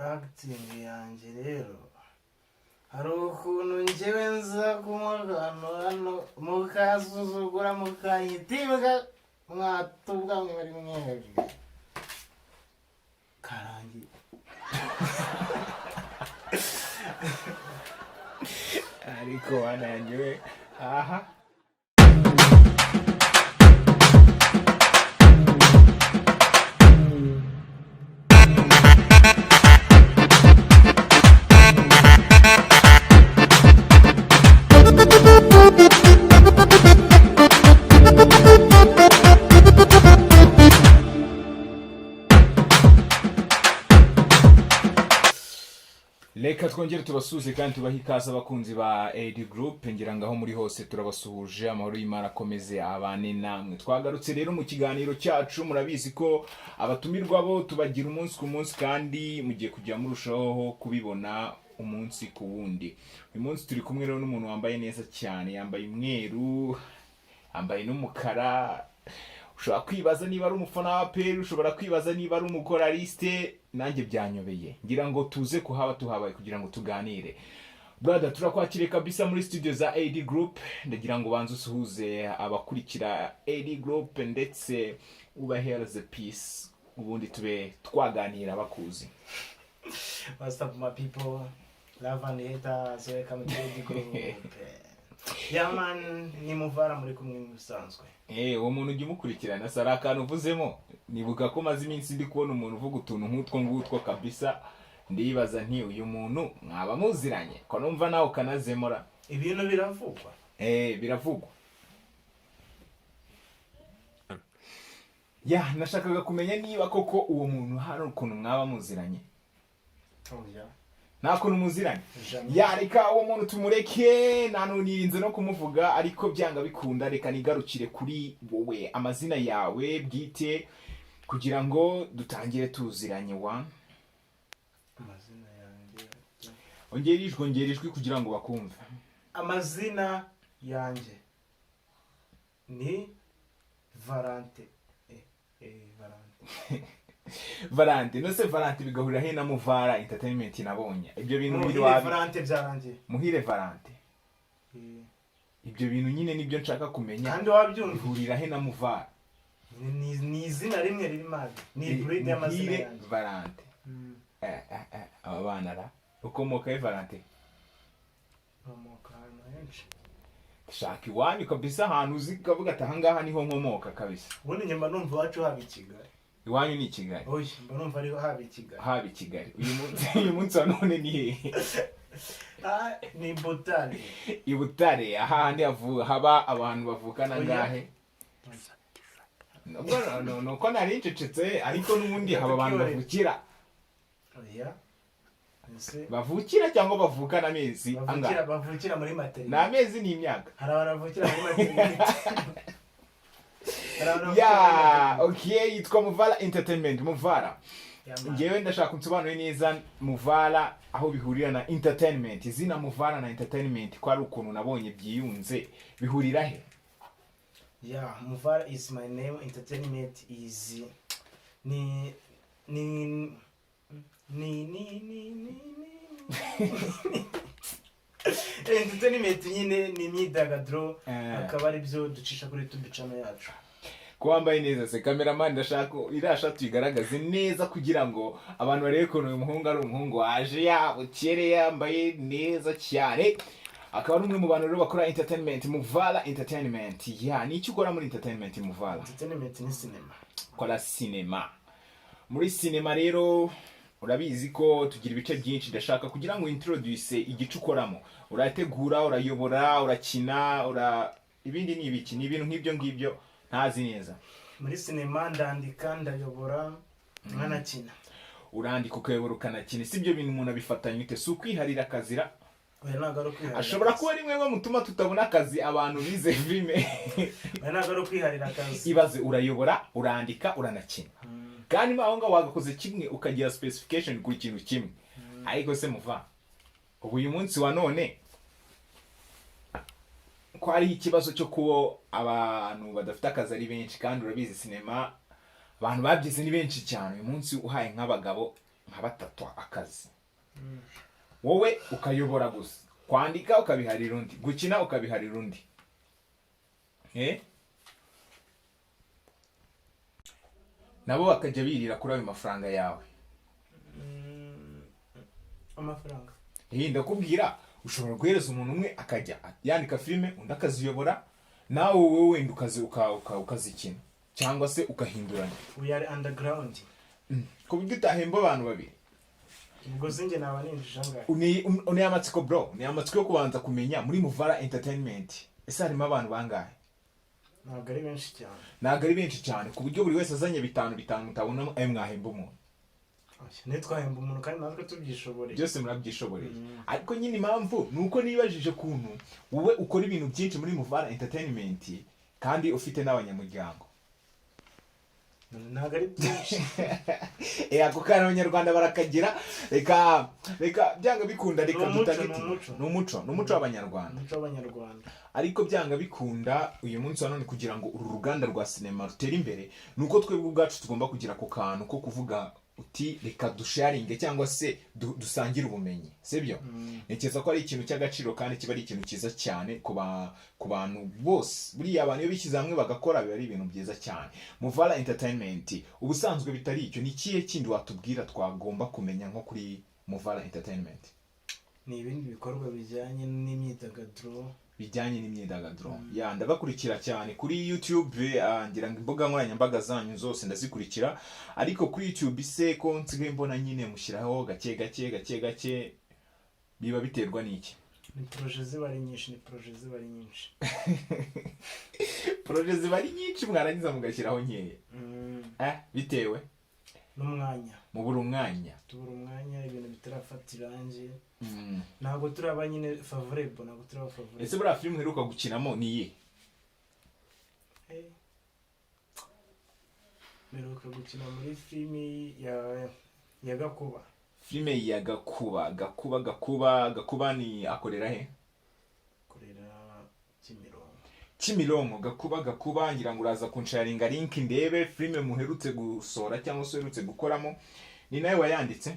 acting yanjye rero hari ukuntu njyewe nza kumugano hano mukasuzugura mukanyitimbwa mwatubwa mwe bari mwebwe karangiye ariko wanangiwe aha Reka twongere tubasuze kandi tubaha ikaze abakunzi ba AD Group ngira ngaho muri hose turabasuhuje amahoro y'Imana akomeze abane namwe. Twagarutse rero mu kiganiro cyacu, murabizi ko abatumirwa bo tubagira umunsi ku munsi kandi mugiye kujya murushaho kubibona umunsi ku wundi. Uyu munsi turi kumwe rero n'umuntu wambaye neza cyane, yambaye imweru, yambaye n'umukara. Ushobora kwibaza niba ari umufana wa PL, ushobora kwibaza niba ari umukoraliste, nanjye byanyobeye. Ngira ngo tuze kuhaba tuhabaye kugira ngo tuganire. Brother, turakwakire kabisa muri studio za AD Group. Ndagira ngo banze usuhuze abakurikira AD Group ndetse ubahereze peace. Ubundi tube twaganira bakuzi. What's up my people? Love and haters, welcome to AD Group. Yeah man, ni MUVARA muri kumwe musanzwe. Uwo muntu ujye mukurikirana saraka uvuzemo. Nibuka ko maze iminsi ndi kubona umuntu uvuga utuntu nk'utwo ngutwo kabisa. Ndibaza nti uyu muntu mwaba muziranye ko numva nawe kanazemora. Ibintu biravugwa. Biravugwa. Ya, nashakaga kumenya niba koko uwo muntu hari ukuntu mwaba muziranye. Oya. Nakuntu muziranye. Ya, reka uwo muntu tumureke, nirinze no kumuvuga ariko byanga bikunda, reka nigarukire kuri wowe amazina yawe bwite kugira ngo dutangire tuziranye wa. Amazina yanjye. Ongerijwe kugira ngo bakumve. Amazina yanjye ni Valente. Valente. Valente, no se Valente bigahurira he na MUVARA Entertainment nabonye. Ibyo bintu biri wa Valente byarangiye. Muhire Valente. Ibyo bintu nyine nibyo nshaka kumenya. Kandi wabyumva bihurira he na MUVARA. Ni izina rimwe riri mazi. Ni breed y'amazina yanjye. Valente. Aba bana ra. Ukomoka he Valente? Ukomoka henshi. Shaka iwanyu kabisa ahantu uzi kavuga ati ahangaha niho nkomoka kabisa. Ubundi nyuma numva wacu haba Kigali. Iwanyu ni Kigali. Oya, mba numva ari haba Kigali. Haba Kigali. Uyu munsi wa none ni he? Ni Butare. Ibutare ahandi haba abantu bavukana ngahe? No ko nari ncecetse ariko n'ubundi haba abantu bavukira. Oya. Bavukira cyangwa bavukana amezi angahe? Bavukira muri materi. Na amezi ni imyaka. Hari abantu bavukira muri materi. Ya, okay, yitwa MUVARA Entertainment, MUVARA. Ngewe ndashaka kunsobanura neza MUVARA aho bihurira na entertainment. Izina MUVARA na entertainment ko ari ukuntu nabonye byiyunze bihurira he? Yeah, MUVARA is my name, entertainment is entertainment nyine ni imyidagaduro akaba ari byo ducisha kuri YouTube channel yacu. Ko wambaye neza se cameraman, ndashaka irasha tuyigaragaze neza kugira ngo abantu barebe ko uyu muhungu ari umuhungu waje yabukere yambaye neza cyane. Akaba ari umwe mu bantu rero bakora entertainment, MUVARA Entertainment. Ya, ni iki ukora muri entertainment MUVARA? Entertainment ni cinema. Kora cinema. Muri cinema rero urabizi ko tugira ibice byinshi, ndashaka kugira ngo introduce igice ukoramo. Urategura, urayobora, urakina, ibindi ni ibiki? Ni ibintu nk'ibyo ngibyo ntazi neza. Muri cinema ndandika, ndayobora, nkanakina. Urandika ukayobora ukanakina. Sibyo bintu umuntu abifatanya ute? Si ukwiharira akazira? Oya, ntabwo ari ukwiharira. Ashobora kuba ari mwe mutuma tutabona akazi abantu bize filme. Oya, ntabwo ari ukwiharira akazi. Ibaze urayobora, urandika, uranakina. Kandi aho ngaho wagakoze kimwe ukagira specification kuri kintu kimwe. Ariko se MUVARA, uyu munsi wa none ko ari ikibazo cyo kubo abantu badafite akazi ari benshi kandi urabizi cinema abantu babyize ni benshi cyane. Uyu munsi uhaye nk'abagabo nka batatu akazi, wowe ukayobora gusa, kwandika ukabiharira undi, gukina ukabiharira undi, nabo bakajya birira kuri ayo mafaranga yawe. Amafaranga ndakubwira ushobora guhereza umuntu umwe akajya yandika filime, undi akaziyobora, nawe wowe wenda ukazikina cyangwa se ukahinduranya. we are underground ku buryo utahemba abantu babiri. ubwo zinge naba ninjije angahe? Ni amatsiko bro, ni amatsiko yo kubanza kumenya muri Muvara Entertainment ese harimo abantu bangahe? Ntabwo ari benshi cyane. Ntabwo ari benshi cyane ku buryo buri wese azanye bitanu mutabona ayo mwahemba umuntu. Ntitwahemba umuntu kandi natwe tubyishoboreye. Byose murabyishoboreye. Ariko nyine impamvu nuko nibajije kuntu wowe ukora ibintu byinshi muri Muvara Entertainment kandi ufite n'abanyamuryango. Ntabwo ari byinshi. Ako kana abanyarwanda barakagira, reka byanga bikunda, reka dutagiti n'umuco w'abanyarwanda. Umuco w'abanyarwanda. Ariko byanga bikunda uyu munsi wa none kugira ngo uru ruganda rwa sinema rutere imbere, nuko twebwe ubwacu tugomba kugira ko kantu ko kuvuga uti reka dusharinge cyangwa se dusangire ubumenyi, sibyo? Nekeza ko ari ikintu cy'agaciro kandi kiba ari ikintu cyiza cyane ku bantu bose. Buriya abantu iyo bishyize hamwe bagakora biba ari ibintu byiza cyane. Muvara Entertainment ubusanzwe bitari icyo, ni kiye kindi watubwira twagomba kumenya nko kuri Muvara Entertainment? Ni ibindi bikorwa bijyanye n'imyidagaduro. Ndabakurikira cyane kuri YouTube, ngira ngo imbuga nkoranyambaga zanyu zose ndazikurikira, ariko kuri YouTube se ko nsigaye mbona nyine mushyiraho gake biba biterwa n'iki? Ni projet ziba ari nyinshi. Projet ziba ari nyinshi mwarangiza mugashyiraho nkeya. Bitewe n'umwanya. Tubura umwanya ibintu bitarafata irangi. Ntabwo turaba nyine favorable, Ese buriya filime uheruka gukinamo ni iyihe? Meruka gukina muri filime ya Gakuba. Filime ya Gakuba ni akorera he? Akorera Kimironko. Gakuba ngira ngo uraza kunsharinga link ndebe filime muherutse gusohora cyangwa se uherutse gukoramo. Ni nawe wayanditse?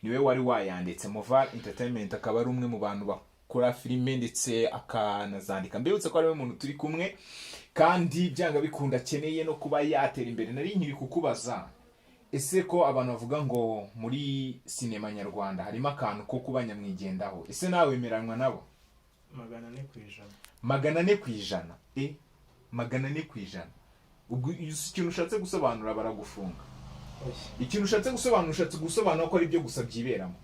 Niwe wari wayanditse. Muvara Entertainment akaba ari umwe mu bantu bakora filime ndetse akanazandika. Mbibutse ko ari we muntu turi kumwe kandi byanga bikunda akeneye no kuba yatera imbere. Nari nkiri kukubaza, ese ko abantu bavuga ngo muri sinema nyarwanda harimo akantu ko kuba nyamwigendaho, ese nawe wemeranwa nabo? 400%. 400%. Ubwo ikintu ushatse gusobanura baragufunga. Ikintu ushatse gusobanura ko ari byo gusa byiberamo.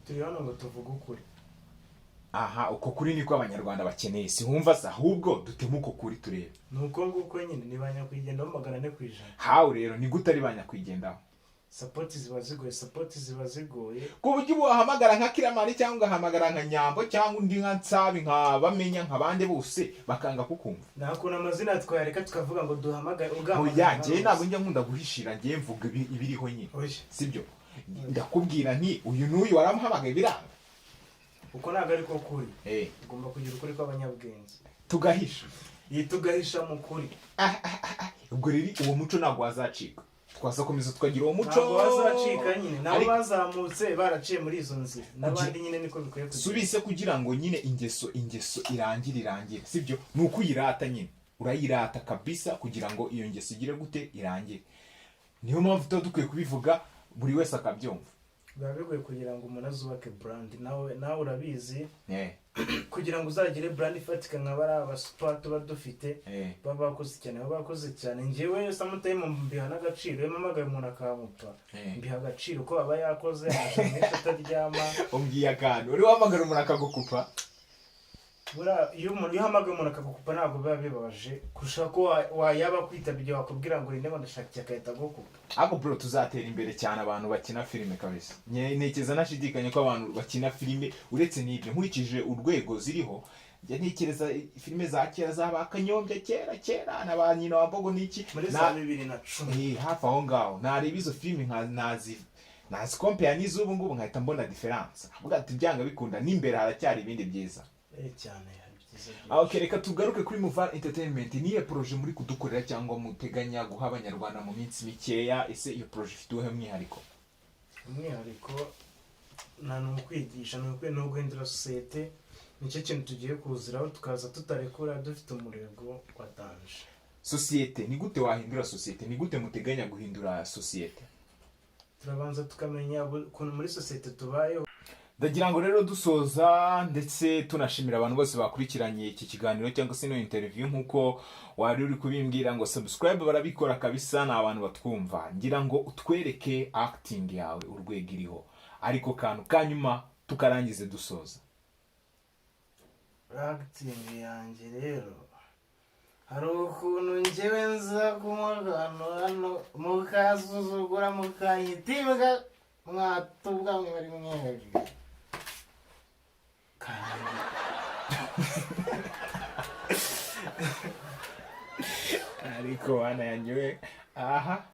Turi hano ngo tuvuge ukuri. Uko kuri niko abanyarwanda bakeneye. Si humva se ahubwo dutemu uko kuri turebe. Nuko nguko nyine ni banyakwigendaho 400%. Hawo rero ni gute ari banyakwigendaho? Support ziba zigoye. Ku buryo uhamagara nka Kiramani cyangwa ugahamagara nka Nyambo cyangwa undi nka Nsabi nka bamenya nka bande bose bakanga kukumva. Nakuna amazina twayareka tukavuga ngo duhamagare ngiye ntabwo njya nkunda guhishira, ngiye mvuga ibiriho nyine. Sibyo? Ndakubwira nti uyu n'uyu waramuhamagaye biranga. Uko ntabwo ariko kuri. Ugomba kugira ukuri kw'abanyabwenge. Tugahisha mu kuri. Ubwo rero uwo muco ntabwo wazacika. Twazakomeza tukagira uwo muco. Ntabwo wazacika nyine. Nabo bazamutse baraciye muri izo nzira. N'abandi nyine niko bikwiye kugira. Subise kugira ngo nyine ingeso irangire. Sibyo? Nuko uyirata nyine. Urayirata kabisa kugira ngo iyo ngeso igire gute irangire. Niyo mpamvu dukwiye kubivuga buri wese akabyumva. Bigoye kugira ngo umuntu azubake brand. Nawe urabizi. Kugira ngo uzagire brand ifatika nka bara super tuba dufite babakoze cyane. Njyewe sometimes mbiha n'agaciro. Mpamagaye umuntu akamupa. Mbiha agaciro ko aba yakoze amashami ataryama. Umbwiye akantu. Uri wamagara umuntu akagukupa? Iyo umuntu yahamagaye umuntu akagukupa ntabwo biba bibabaje kurusha ko wayaba kwitabye ibyo wakubwira ngo rinde ndashaka akahita gukupa. Ako bro tuzatera imbere cyane abantu bakina filime kabisa. Ntekeza nashidikanye ko abantu bakina filime uretse n'ibyo nkurikije urwego ziriho. Njya ntekereza filime za kera zabakanyombye kera n'abanyina wa Mbogo niki muri 2010. Hafi aho ngaho nareba izo filime nazi compare n'izubu ngubu nkahita mbona difference. Avuga ati byanga bikunda n'imbere haracyari ibindi byiza. Cyane Okay, reka tugaruke kuri Muvara Entertainment. Niye projet muri kudukorera cyangwa muteganya guha abanyarwanda mu minsi mikeya? Ese iyo projet ifite uhe mwihariko? Umwihariko nta n'ukwigisha no guhindura societe, nicyo kintu tugiye kuziraho tukaza tutarekura dufite umurego watanje. Societe ni gute wahindura societe? Ni gute muteganya guhindura societe? Turabanza tukamenya ukuntu muri societe tubayeho. Ndagira ngo rero dusoza ndetse tunashimira abantu bose bakurikiranye iki kiganiro cyangwa se no interview, nkuko wari uri kubimbwira ngo subscribe barabikora kabisa, na abantu batwumva. Ngira ngo utwereke acting yawe urwego iriho, ariko kantu kanyuma tukarangize dusoza. Acting yanjye rero hari ukuntu njyewe nza kumugano hano mukazuzugura mukanyitibwa mwatubwa mwe bari mweje ariko wana yanjye we aha